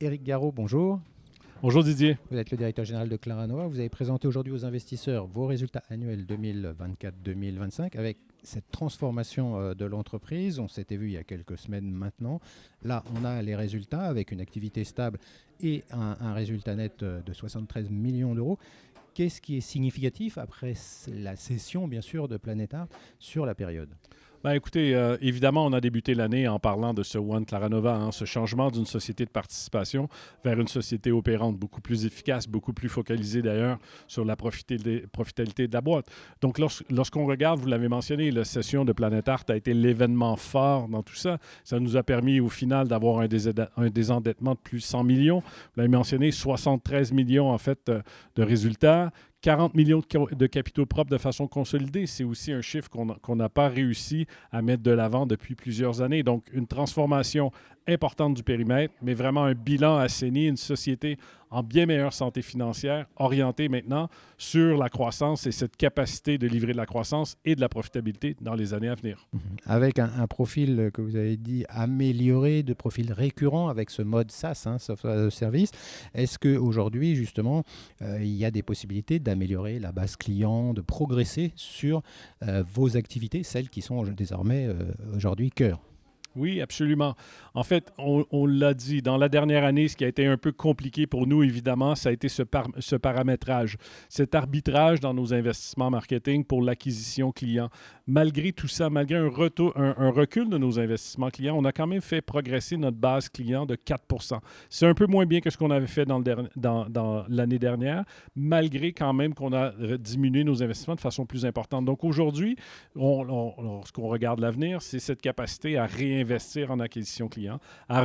Éric Garot, bonjour. Bonjour Didier. Vous êtes le directeur général de Claranoa. Vous avez présenté aujourd'hui aux investisseurs vos résultats annuels 2024-2025 avec cette transformation de l'entreprise. On s'était vu il y a quelques semaines maintenant. Là, on a les résultats avec une activité stable et un résultat net de 73 millions d'euros. Qu'est-ce qui est significatif après la cession, bien sûr, de Planétard sur la période? Écoutez, évidemment, on a débuté l'année en parlant de ce One Claranova, ce changement d'une société de participation vers une société opérante beaucoup plus efficace, beaucoup plus focalisée d'ailleurs sur la profitabilité de la boîte. Donc, lorsqu'on regarde, vous l'avez mentionné, la session de Planet Art a été l'événement fort dans tout ça. Ça nous a permis au final d'avoir un désendettement de plus de 100 millions. Vous l'avez mentionné, 73 millions en fait de résultats. 40 millions de capitaux propres de façon consolidée, c'est aussi un chiffre qu'on n'a pas réussi à mettre de l'avant depuis plusieurs années. Donc, une transformation importante du périmètre, mais vraiment un bilan assaini, une société en bien meilleure santé financière, orientée maintenant sur la croissance et cette capacité de livrer de la croissance et de la profitabilité dans les années à venir. Avec un profil que vous avez dit amélioré, de profil récurrent avec ce mode SaaS, Software as a Service. Est-ce qu'aujourd'hui, justement, il y a des possibilités d'améliorer la base client, de progresser sur vos activités, celles qui sont désormais aujourd'hui cœur? Oui, absolument. En fait, on l'a dit, dans la dernière année, ce qui a été un peu compliqué pour nous, évidemment, ça a été ce paramétrage, cet arbitrage dans nos investissements marketing pour l'acquisition client. Malgré tout ça, malgré un recul de nos investissements clients, on a quand même fait progresser notre base client de 4 %. C'est un peu moins bien que ce qu'on avait fait dans l'année dernière, malgré quand même qu'on a diminué nos investissements de façon plus importante. Donc aujourd'hui, lorsqu'on regarde l'avenir, c'est cette capacité à réinvestir en acquisition client, à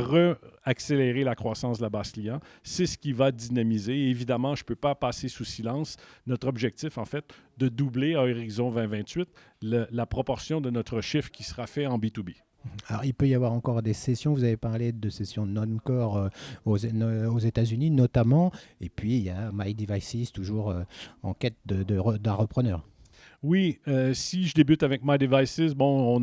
accélérer la croissance de la base client. C'est ce qui va dynamiser. Et évidemment, je ne peux pas passer sous silence notre objectif, en fait, de doubler à horizon 2028 la proportion de notre chiffre qui sera fait en B2B. Alors, il peut y avoir encore des sessions. Vous avez parlé de sessions non-core aux États-Unis notamment. Et puis, il y a My Devices, toujours en quête d'un repreneur. Oui, si je débute avec My Devices, bon,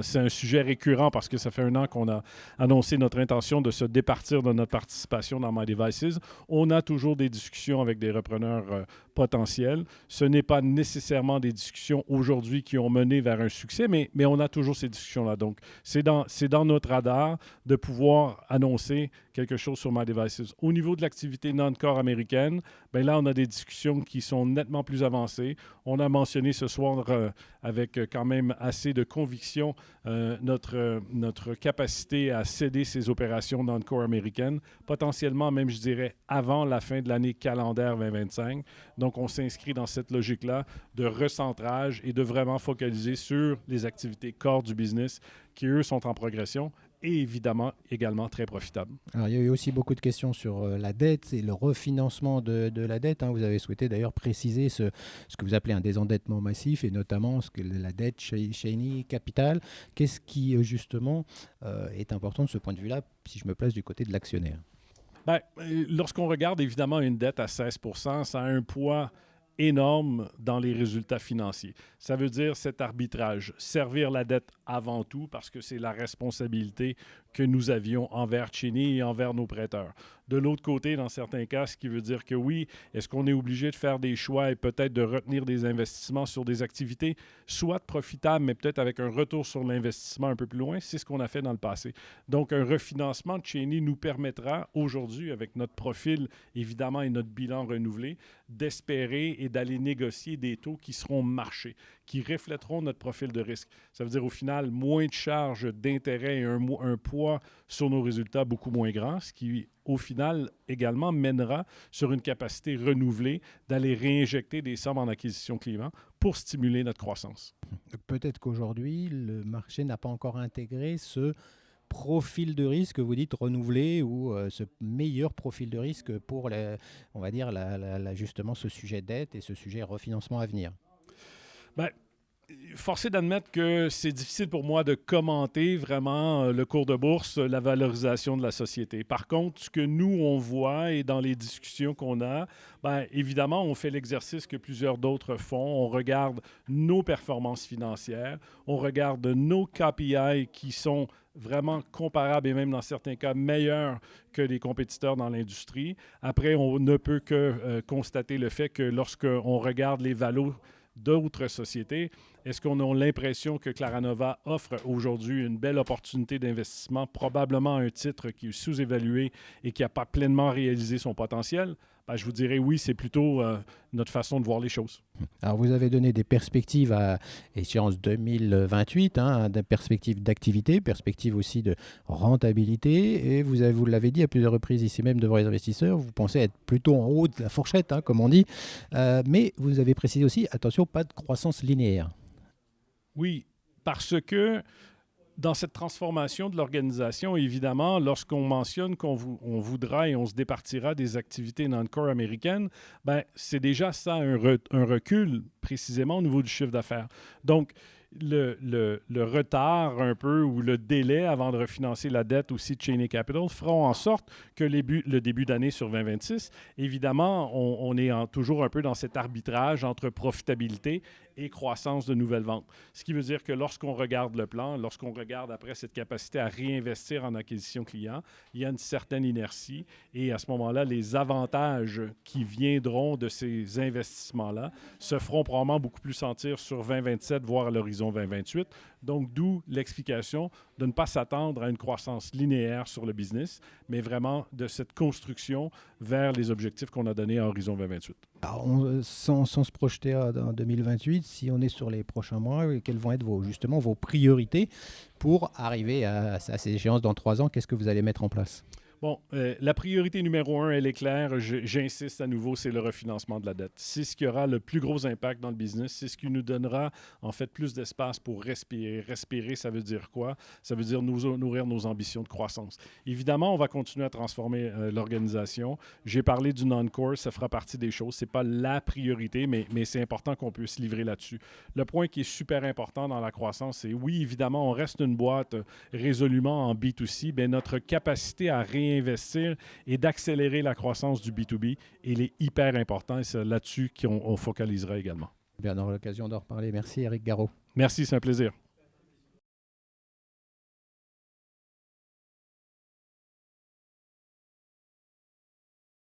c'est un sujet récurrent parce que ça fait un an qu'on a annoncé notre intention de se départir de notre participation dans My Devices. On a toujours des discussions avec des repreneurs potentiels. Ce n'est pas nécessairement des discussions aujourd'hui qui ont mené vers un succès, mais on a toujours ces discussions-là. Donc, c'est dans notre radar de pouvoir annoncer quelque chose sur My Devices. Au niveau de l'activité non-core américaine, bien là, on a des discussions qui sont nettement plus avancées. On a mentionné ce soir avec quand même assez de conviction notre capacité à céder ces opérations non-core américaines, potentiellement même, je dirais, avant la fin de l'année calendaire 2025. Donc, on s'inscrit dans cette logique-là de recentrage et de vraiment focaliser sur les activités corps du business qui, eux, sont en progression et évidemment également très profitables. Alors, il y a eu aussi beaucoup de questions sur la dette et le refinancement de la dette. Vous avez souhaité d'ailleurs préciser ce que vous appelez un désendettement massif et notamment ce que la dette Shaney Capital. Qu'est-ce qui, justement, est important de ce point de vue-là, si je me place du côté de l'actionnaire? Lorsqu'on regarde évidemment une dette à 16 %, ça a un poids énorme dans les résultats financiers. Ça veut dire cet arbitrage, servir la dette avant tout parce que c'est la responsabilité que nous avions envers Chini et envers nos prêteurs. De l'autre côté, dans certains cas, ce qui veut dire que oui, est-ce qu'on est obligé de faire des choix et peut-être de retenir des investissements sur des activités soit profitables, mais peut-être avec un retour sur l'investissement un peu plus loin? C'est ce qu'on a fait dans le passé. Donc, un refinancement de Chini nous permettra aujourd'hui, avec notre profil évidemment et notre bilan renouvelé, d'espérer et d'aller négocier des taux qui seront marchés, qui reflèteront notre profil de risque. Ça veut dire au final moins de charges d'intérêt et un poids sur nos résultats beaucoup moins grand, ce qui au final également mènera sur une capacité renouvelée d'aller réinjecter des sommes en acquisition client pour stimuler notre croissance. Peut-être qu'aujourd'hui, le marché n'a pas encore intégré ce profil de risque que vous dites renouvelé ou ce meilleur profil de risque pour, on va dire, justement ce sujet dette et ce sujet refinancement à venir. Ben, force est d'admettre que c'est difficile pour moi de commenter vraiment le cours de bourse, la valorisation de la société. Par contre, ce que nous, on voit et dans les discussions qu'on a, bien, évidemment, on fait l'exercice que plusieurs d'autres font. On regarde nos performances financières, on regarde nos KPI qui sont vraiment comparables et même dans certains cas meilleurs que les compétiteurs dans l'industrie. Après, on ne peut que constater le fait que lorsqu'on regarde les valos d'autres sociétés, est-ce qu'on a l'impression que Claranova offre aujourd'hui une belle opportunité d'investissement, probablement un titre qui est sous-évalué et qui n'a pas pleinement réalisé son potentiel? Ben, je vous dirais oui, c'est plutôt notre façon de voir les choses. Alors, vous avez donné des perspectives à échéance 2028, des perspectives d'activité, perspectives aussi de rentabilité. Et vous l'avez dit à plusieurs reprises ici même devant les investisseurs, vous pensez être plutôt en haut de la fourchette, comme on dit. Mais vous avez précisé aussi, attention, pas de croissance linéaire. Oui, parce que dans cette transformation de l'organisation, évidemment, lorsqu'on mentionne on voudra et on se départira des activités non-core américaines, ben, c'est déjà ça un recul précisément au niveau du chiffre d'affaires. Donc, le retard un peu ou le délai avant de refinancer la dette aussi de Cheney Capital feront en sorte que le début d'année sur 2026, évidemment, on est toujours un peu dans cet arbitrage entre profitabilité et croissance de nouvelles ventes. Ce qui veut dire que lorsqu'on regarde le plan, lorsqu'on regarde après cette capacité à réinvestir en acquisition client, il y a une certaine inertie et à ce moment-là, les avantages qui viendront de ces investissements-là se feront probablement beaucoup plus sentir sur 2027, voire à l'horizon 2028. Donc, d'où l'explication de ne pas s'attendre à une croissance linéaire sur le business, mais vraiment de cette construction vers les objectifs qu'on a donnés à horizon 2028. Alors, sans se projeter en 2028, si on est sur les prochains mois, quelles vont être vos priorités pour arriver à ces échéances dans 3 ans? Qu'est-ce que vous allez mettre en place? Bon, la priorité numéro 1, elle est claire. J'insiste à nouveau, c'est le refinancement de la dette. C'est ce qui aura le plus gros impact dans le business. C'est ce qui nous donnera, en fait, plus d'espace pour respirer. Respirer, ça veut dire quoi? Ça veut dire nourrir nos ambitions de croissance. Évidemment, on va continuer à transformer l'organisation. J'ai parlé du non-core, ça fera partie des choses. Ce n'est pas la priorité, mais c'est important qu'on puisse livrer là-dessus. Le point qui est super important dans la croissance, c'est oui, évidemment, on reste une boîte résolument en B2C, mais notre capacité à réinvestir et d'accélérer la croissance du B2B, il est hyper important et c'est là-dessus qu'on focalisera également. Bien, on aura l'occasion d'en reparler. Merci, Éric Garot. Merci, c'est un plaisir.